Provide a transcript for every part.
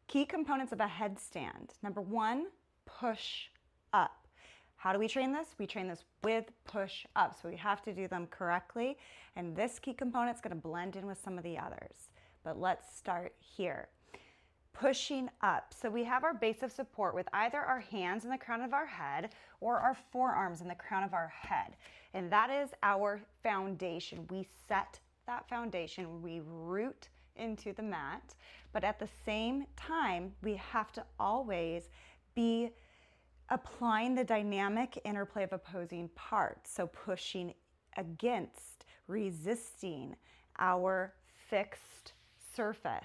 Key components of a headstand. Number one, push up. How do we train this? We train this with push up. So we have to do them correctly. And this key component is going to blend in with some of the others. But let's start here. Pushing up. So we have our base of support with either our hands in the crown of our head or our forearms in the crown of our head. And that is our foundation. We set that foundation. We root into the mat. But at the same time, we have to always be applying the dynamic interplay of opposing parts. So pushing against, resisting our fixed surface.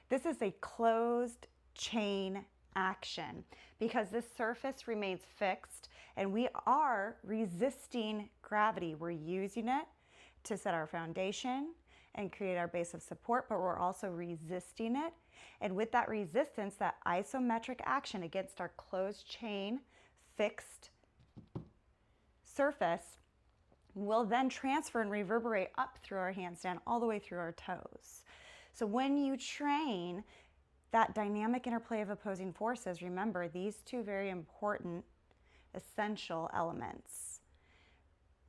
This is a closed chain action because this surface remains fixed and we are resisting gravity. We're using it to set our foundation and create our base of support, but we're also resisting it. And with that resistance, that isometric action against our closed chain, fixed surface, will then transfer and reverberate up through our handstand all the way through our toes. So when you train that dynamic interplay of opposing forces, remember these two very important essential elements.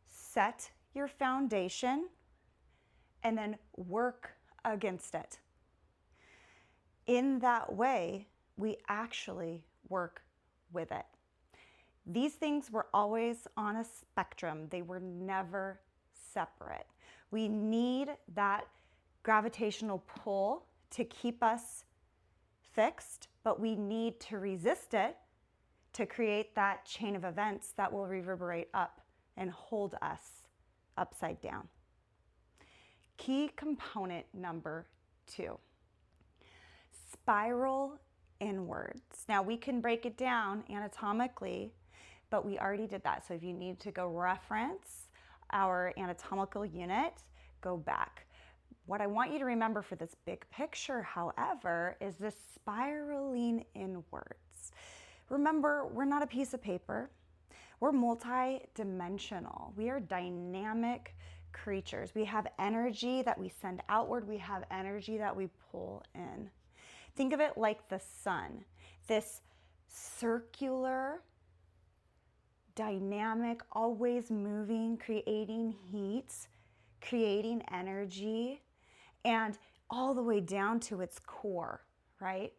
Set your foundation and then work against it. In that way, we actually work with it. These things were always on a spectrum. They were never separate. We need that gravitational pull to keep us fixed, but we need to resist it to create that chain of events that will reverberate up and hold us upside down. Key component number 2, spiral inwards. Now we can break it down anatomically, but we already did that. So if you need to go reference our anatomical unit, go back. What I want you to remember for this big picture, however, is this spiraling inwards. Remember, we're not a piece of paper. We're multi-dimensional. We are dynamic creatures. We have energy that we send outward. We have energy that we pull in. Think of it like the sun, this circular, dynamic, always moving, creating heat, creating energy, and all the way down to its core, right?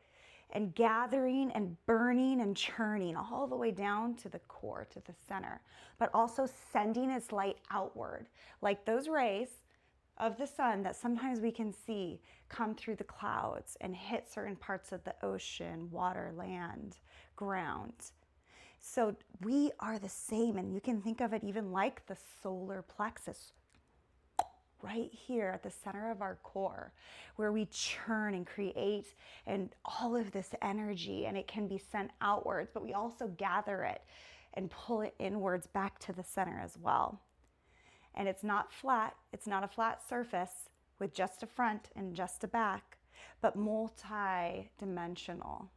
And gathering and burning and churning all the way down to the core, to the center, but also sending its light outward, like those rays of the sun that sometimes we can see come through the clouds and hit certain parts of the ocean, water, land, ground. So we are the same, and you can think of it even like the solar plexus, right here at the center of our core, where we churn and create and all of this energy, and it can be sent outwards, but we also gather it and pull it inwards back to the center as well. And it's not flat, it's not a flat surface with just a front and just a back, but multi-dimensional.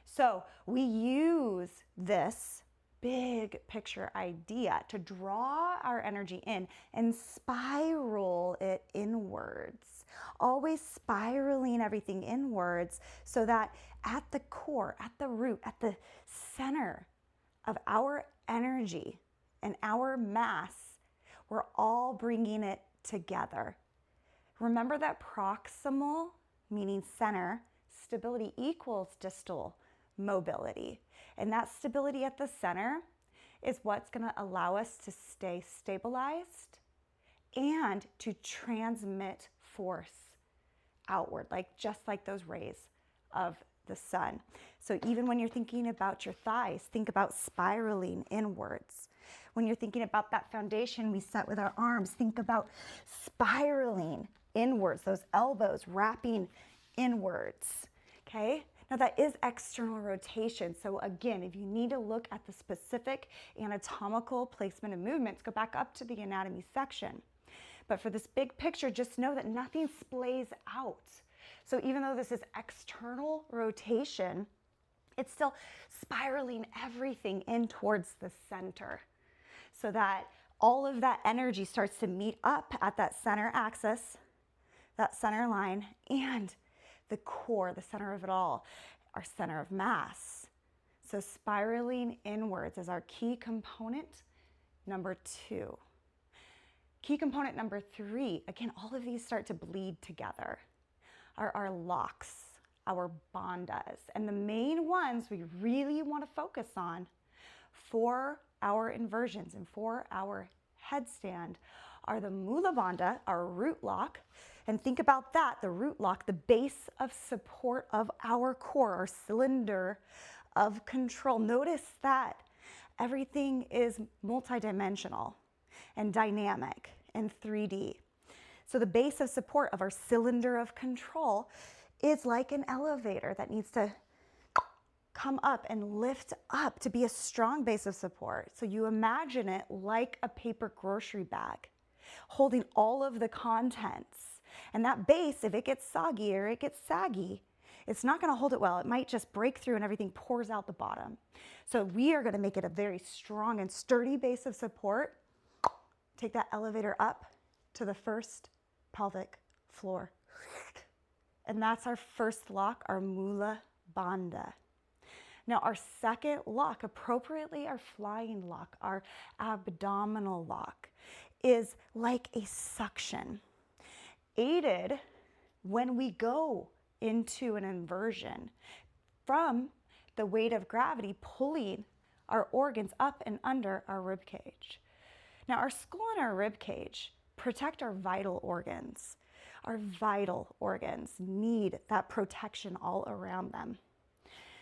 So we use this big picture idea to draw our energy in and spiral it inwards, always spiraling everything inwards so that at the core, at the root, at the center of our energy and our mass, we're all bringing it together. Remember that proximal, meaning center, stability equals distal mobility. And that stability at the center is what's going to allow us to stay stabilized and to transmit force outward, just like those rays of the sun. So even when you're thinking about your thighs, think about spiraling inwards. When you're thinking about that foundation we set with our arms, think about spiraling inwards, those elbows wrapping inwards, okay? Now that is external rotation. So again, if you need to look at the specific anatomical placement of movements, go back up to the anatomy section. But for this big picture, just know that nothing splays out. So even though this is external rotation, it's still spiraling everything in towards the center so that all of that energy starts to meet up at that center axis, that center line, and the core, the center of it all, our center of mass. So spiraling inwards is our key component number 2. Key component number 3, again, all of these start to bleed together, are our locks, our bandhas. And the main ones we really want to focus on for our inversions and for our headstand are the Mula Bandha, our root lock. And think about that, the root lock, the base of support of our core, our cylinder of control. Notice that everything is multidimensional and dynamic and 3D. So the base of support of our cylinder of control is like an elevator that needs to come up and lift up to be a strong base of support. So you imagine it like a paper grocery bag holding all of the contents. And that base, if it gets soggy or it gets saggy, it's not going to hold it well. It might just break through and everything pours out the bottom. So we are going to make it a very strong and sturdy base of support. Take that elevator up to the first pelvic floor. And that's our first lock, our Mula Bandha. Now our second lock, appropriately our flying lock, our abdominal lock, is like a suction, aided when we go into an inversion from the weight of gravity pulling our organs up and under our rib cage. Now our skull and our rib cage protect our vital organs. Our vital organs need that protection all around them.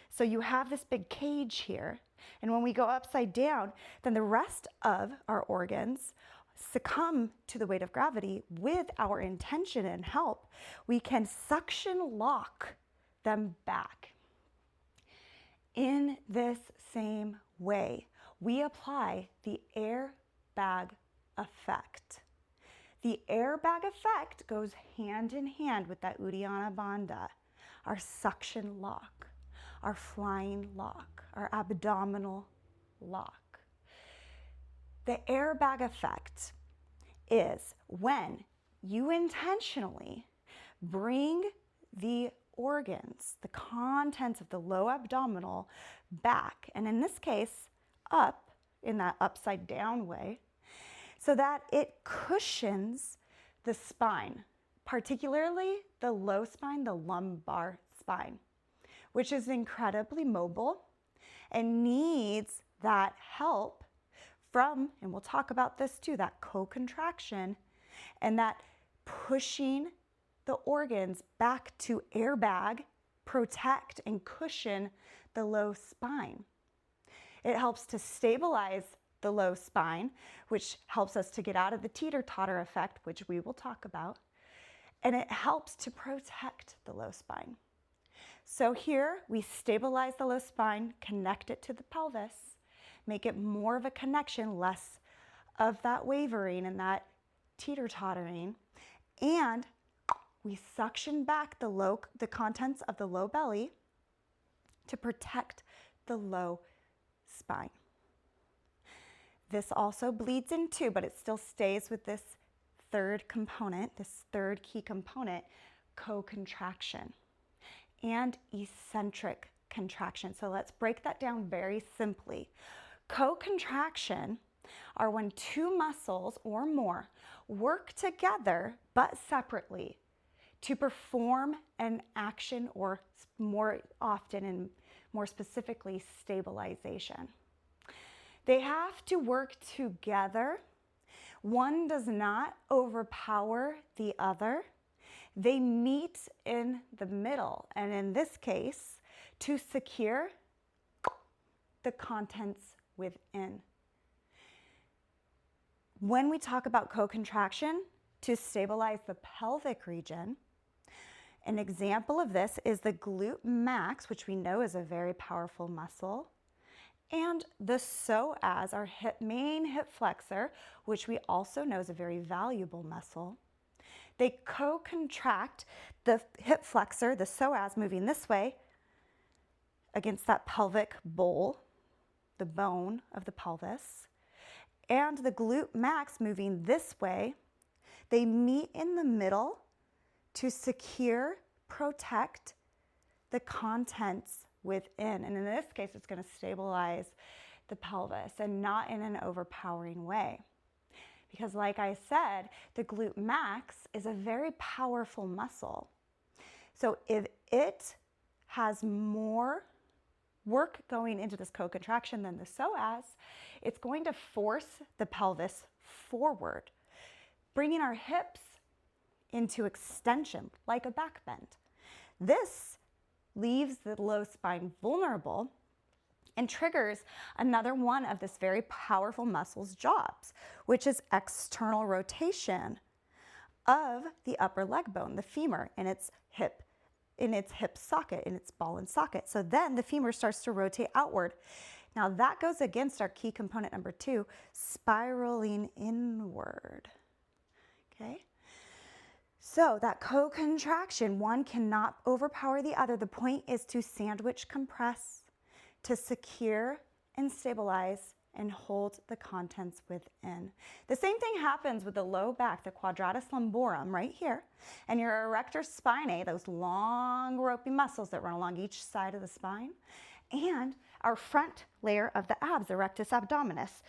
So you have this big cage here, and when we go upside down, then the rest of our organs succumb to the weight of gravity. With our intention and help, we can suction lock them back. In this same way, we apply the airbag effect. The airbag effect goes hand in hand with that Uddiyana Bandha, our suction lock, our flying lock, our abdominal lock. The airbag effect is when you intentionally bring the organs, the contents of the low abdominal back, and in this case, up in that upside down way, so that it cushions the spine, particularly the low spine, the lumbar spine, which is incredibly mobile and needs that help from, and we'll talk about this too, that co-contraction and that pushing the organs back to airbag, protect, and cushion the low spine. It helps to stabilize the low spine, which helps us to get out of the teeter-totter effect, which we will talk about, and it helps to protect the low spine. So here we stabilize the low spine, connect it to the pelvis, make it more of a connection, less of that wavering and that teeter-tottering, and we suction back the contents of the low belly to protect the low spine. This also bleeds in too, but it still stays with this third component, this third key component, co-contraction and eccentric contraction. So let's break that down very simply. Co-contraction are when two muscles or more work together but separately to perform an action, or more often and more specifically, stabilization. They have to work together. One does not overpower the other. They meet in the middle, and in this case, to secure the contents within. When we talk about co-contraction to stabilize the pelvic region, an example of this is the glute max, which we know is a very powerful muscle, and the psoas, our main hip flexor, which we also know is a very valuable muscle. They co-contract the hip flexor, the psoas, moving this way against that pelvic bowl, the bone of the pelvis, and the glute max moving this way. They meet in the middle to secure, protect the contents within. And in this case, it's going to stabilize the pelvis and not in an overpowering way. Because like I said, the glute max is a very powerful muscle. So if it has more work going into this co-contraction than the psoas, it's going to force the pelvis forward, bringing our hips into extension like a back bend. This leaves the low spine vulnerable and triggers another one of this very powerful muscle's jobs, which is external rotation of the upper leg bone, the femur, in its hip socket, in its ball and socket. So then the femur starts to rotate outward. Now that goes against our key component number 2, spiraling inward. Okay? So that co-contraction, one cannot overpower the other. The point is to sandwich compress, to secure and stabilize and hold the contents within. The same thing happens with the low back, the quadratus lumborum right here, and your erector spinae, those long ropey muscles that run along each side of the spine, and our front layer of the abs, the rectus abdominis,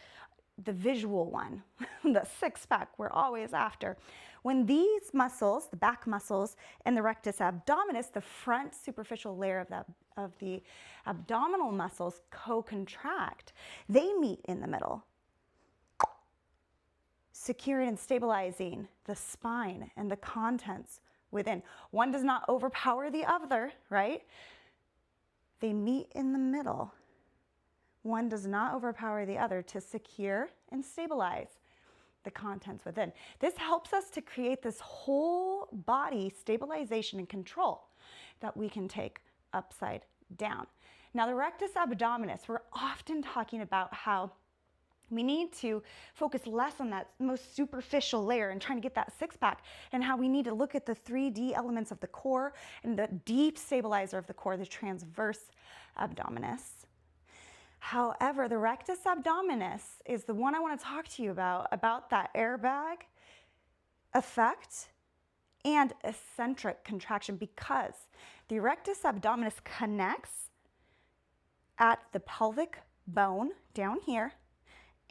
the visual one, the six-pack we're always after. When these muscles, the back muscles and the rectus abdominis, the front superficial layer of the abdominal muscles co-contract, they meet in the middle, securing and stabilizing the spine and the contents within. One does not overpower the other, right? They meet in the middle. One does not overpower the other to secure and stabilize the contents within. This helps us to create this whole body stabilization and control that we can take upside down. Now the rectus abdominis, we're often talking about how we need to focus less on that most superficial layer and trying to get that six-pack, and how we need to look at the 3D elements of the core and the deep stabilizer of the core, the transverse abdominis. However, the rectus abdominis is the one I want to talk to you about that airbag effect and eccentric contraction, because the rectus abdominis connects at the pelvic bone down here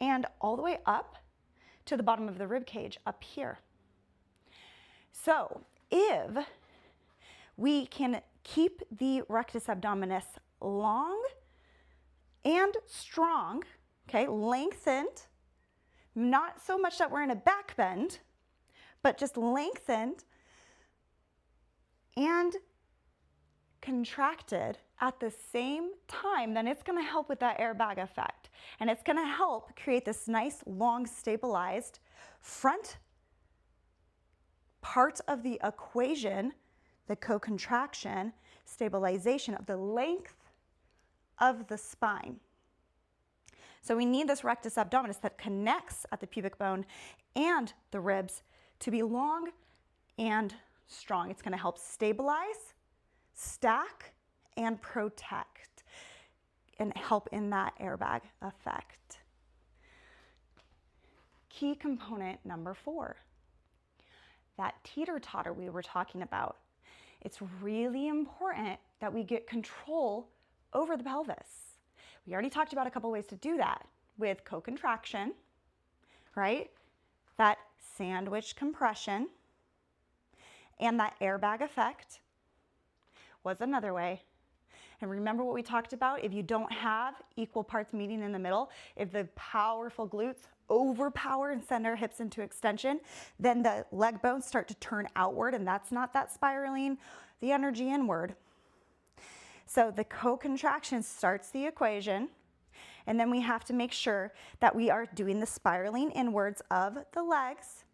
and all the way up to the bottom of the rib cage up here. So if we can keep the rectus abdominis long and strong, okay, lengthened, not so much that we're in a back bend, but just lengthened and contracted at the same time, then it's going to help with that airbag effect. And it's going to help create this nice, long, stabilized front part of the equation, the co-contraction, stabilization of the length of the spine. So we need this rectus abdominis that connects at the pubic bone and the ribs to be long and strong. It's going to help stabilize, stack, and protect and help in that airbag effect. Key component number 4, that teeter-totter we were talking about. It's really important that we get control over the pelvis. We already talked about a couple ways to do that with co-contraction, right? That sandwich compression and that airbag effect was another way. And remember what we talked about? If you don't have equal parts meeting in the middle, if the powerful glutes overpower and send our hips into extension, then the leg bones start to turn outward, and that's not that spiraling the energy inward. So the co-contraction starts the equation, and then we have to make sure that we are doing the spiraling inwards of the legs.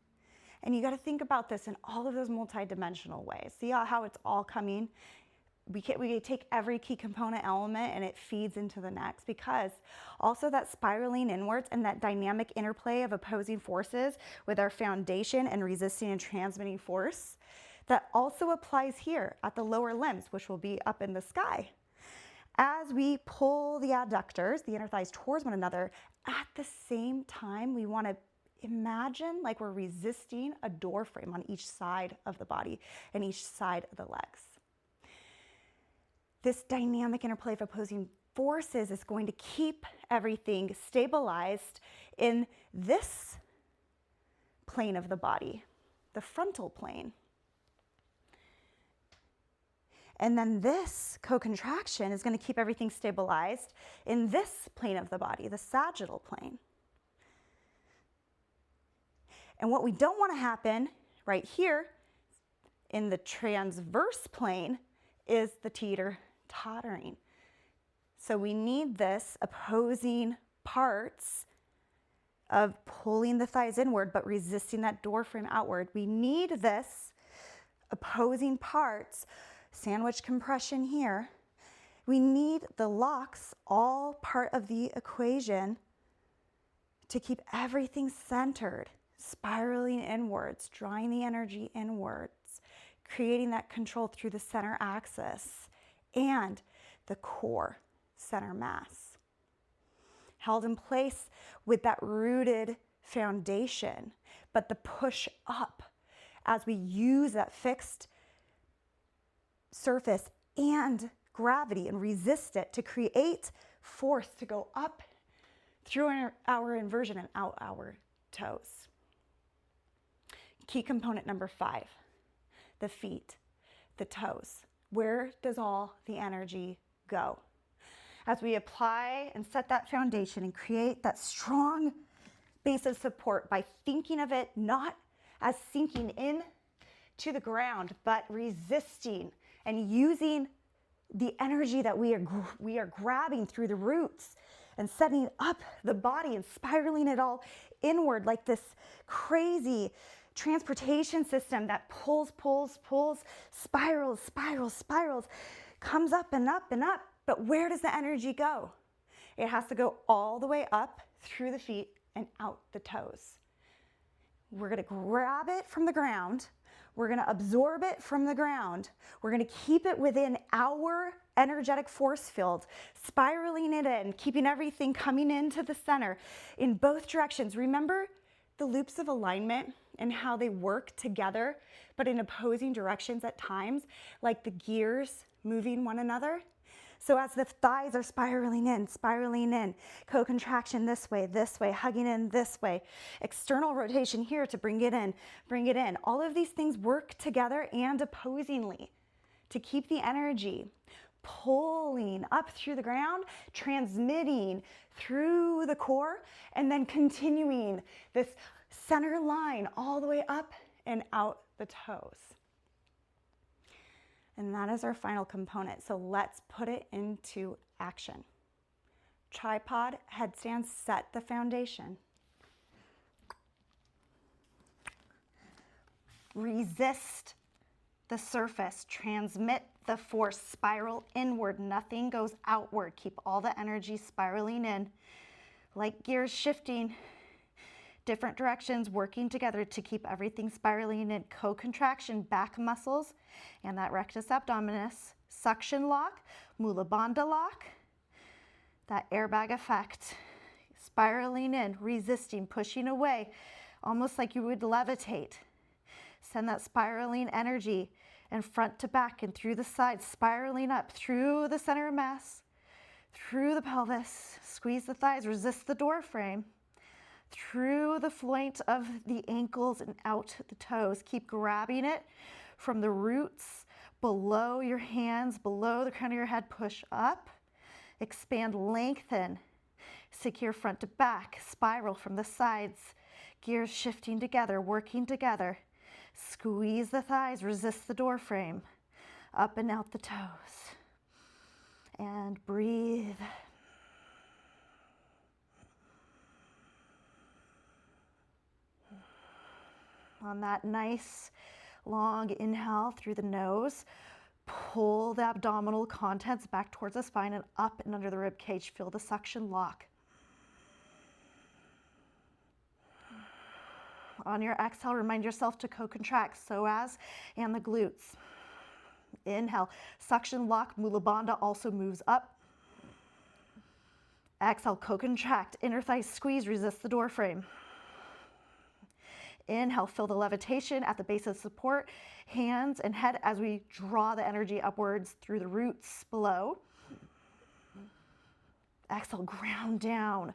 And you got to think about this in all of those multi-dimensional ways. See how it's all coming? We take every key component element and it feeds into the next, because also that spiraling inwards and that dynamic interplay of opposing forces with our foundation and resisting and transmitting force, that also applies here at the lower limbs, which will be up in the sky. As we pull the adductors, the inner thighs, towards one another, at the same time, we want to imagine like we're resisting a door frame on each side of the body and each side of the legs. This dynamic interplay of opposing forces is going to keep everything stabilized in this plane of the body, the frontal plane. And then this co-contraction is going to keep everything stabilized in this plane of the body, the sagittal plane. And what we don't want to happen right here in the transverse plane is the teeter-tottering. So we need this opposing parts of pulling the thighs inward but resisting that door frame outward. We need this opposing parts, sandwich compression here. We need the locks, all part of the equation, to keep everything centered, spiraling inwards, drawing the energy inwards, creating that control through the center axis and the core center mass. Held in place with that rooted foundation, but the push up as we use that fixed surface and gravity and resist it to create force to go up through our inversion and out our toes. Key component number 5, the feet, the toes. Where does all the energy go? As we apply and set that foundation and create that strong base of support by thinking of it not as sinking in to the ground, but resisting and using the energy that we are grabbing through the roots and setting up the body and spiraling it all inward like this crazy transportation system that pulls, spirals, comes up and up and up. But where does the energy go? It has to go all the way up through the feet and out the toes. We're going to grab it from the ground. We're going to absorb it from the ground. We're going to keep it within our energetic force field, spiraling it in, keeping everything coming into the center in both directions. Remember the loops of alignment and how they work together, but in opposing directions at times, like the gears moving one another? So as the thighs are spiraling in, co-contraction this way, hugging in this way, external rotation here to bring it in. All of these things work together and opposingly to keep the energy pulling up through the ground, transmitting through the core, and then continuing this center line all the way up and out the toes. And that is our final component. So let's put it into action. Tripod, headstand, set the foundation. Resist the surface, transmit the force, spiral inward, nothing goes outward. Keep all the energy spiraling in, like gears shifting, different directions working together to keep everything spiraling in. Co-contraction, back muscles, and that rectus abdominis, suction lock, mula bandha lock, that airbag effect, spiraling in, resisting, pushing away, almost like you would levitate. Send that spiraling energy and front to back and through the sides, spiraling up through the center of mass, through the pelvis, squeeze the thighs, resist the door frame, through the joint of the ankles and out the toes. Keep grabbing it from the roots, below your hands, below the crown of your head, push up, expand, lengthen, secure front to back, spiral from the sides, gears shifting together, working together. Squeeze the thighs, resist the door frame, up and out the toes, and breathe. On that nice long inhale through the nose, pull the abdominal contents back towards the spine and up and under the rib cage. Feel the suction lock. On your exhale, remind yourself to co-contract psoas and the glutes. Inhale, suction lock, mula bandha also moves up. Exhale, co-contract, inner thigh squeeze, resist the door frame. Inhale, feel the levitation at the base of the support, hands and head as we draw the energy upwards through the roots below. Exhale, ground down,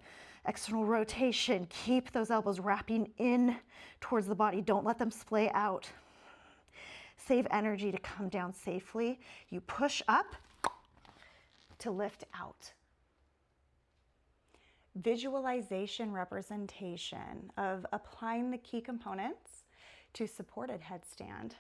external rotation. Keep those elbows wrapping in towards the body. Don't let them splay out. Save energy to come down safely. You push up to lift out. Visualization representation of applying the key components to supported headstand.